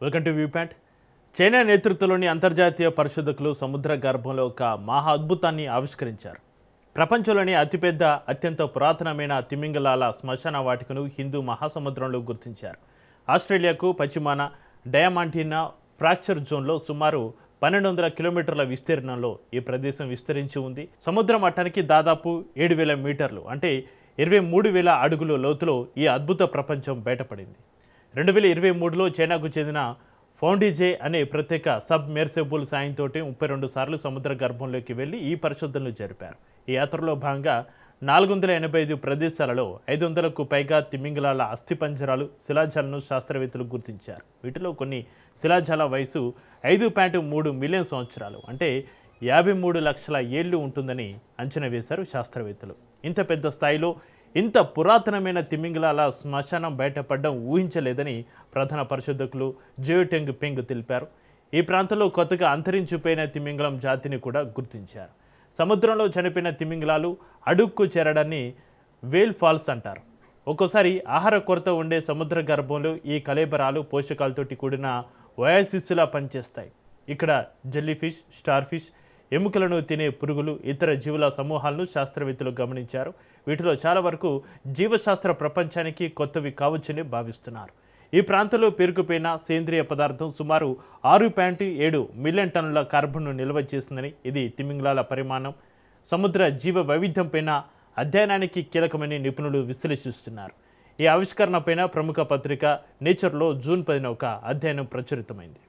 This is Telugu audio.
Welcome to view point. China నేతృత్వంలోని అంతర్జాతీయ పరిశోధకులు సముద్ర గర్భంలో ఒక మహా అద్భుతాన్ని ఆవిష్కరించారు. ప్రపంచంలోని అతిపెద్ద అత్యంత పురాతనమైన తిమింగలాల శ్మశాన వాటికను హిందూ మహాసముద్రంలో గుర్తించారు. ఆస్ట్రేలియాకు పశ్చిమాన డయామాంటినా ఫ్రాక్చర్ జోన్లో సుమారు 1200 కిలోమీటర్ల విస్తీర్ణంలో ఈ ప్రదేశం విస్తరించి ఉంది. సముద్ర మట్టానికి దాదాపు 7000 మీటర్లు అంటే 23,000 అడుగుల లోతులో ఈ అద్భుత ప్రపంచం బయటపడింది. 2023లో చైనాకు చెందిన ఫౌండిజే అనే ప్రత్యేక సబ్మెర్సిబుల్ సాయంతో 32 సార్లు సముద్ర గర్భంలోకి వెళ్లి ఈ పరిశోధనలు జరిపారు. ఈ యాత్రలో భాగంగా 485 ప్రదేశాలలో 500కు పైగా తిమింగలాల అస్థిపంజరాలు, శిలాజాలను శాస్త్రవేత్తలు గుర్తించారు. వీటిలో కొన్ని శిలాజాల వయసు 5.3 మిలియన్ సంవత్సరాలు అంటే 53 లక్షల ఏళ్లు ఉంటుందని అంచనా వేశారు శాస్త్రవేత్తలు. ఇంత పెద్ద స్థాయిలో ఇంత పురాతనమైన తిమింగలాల శ్మశానం బయటపడడం ఊహించలేదని ప్రధాన పరిశోధకులు జియోటెంగ్ పెంగ్ తెలిపారు. ఈ ప్రాంతంలో కొత్తగా అంతరించిపోయిన తిమింగలం జాతిని కూడా గుర్తించారు. సముద్రంలో చనిపోయిన తిమింగలాలు అడుక్కు చేరడాన్ని వేల్ ఫాల్స్ అంటారు. ఒక్కోసారి ఆహార కొరత ఉండే సముద్ర గర్భంలో ఈ కళేబరాలు పోషకాలతోటి కూడిన ఒయాసిస్లా పనిచేస్తాయి. ఇక్కడ జెల్లీఫిష్, స్టార్ ఫిష్, ఎముకలను తినే పురుగులు, ఇతర జీవుల సమూహాలను శాస్త్రవేత్తలు గమనించారు. వీటిలో చాలా వరకు జీవశాస్త్ర ప్రపంచానికి కొత్తవి కావచ్చని భావిస్తున్నారు. ఈ ప్రాంతంలో పేరుకుపోయిన సేంద్రియ పదార్థం సుమారు 6.7 మిలియన్ టన్నుల కార్బన్ను నిల్వ చేసిందని, ఇది తిమింగలాల పరిమాణం, సముద్ర జీవ వైవిధ్యంపైన అధ్యయనానికి కీలకమని నిపుణులు విశ్లేషిస్తున్నారు. ఈ ఆవిష్కరణపైన ప్రముఖ పత్రిక నేచర్లో జూన్ 10న ఒక అధ్యయనం ప్రచురితమైంది.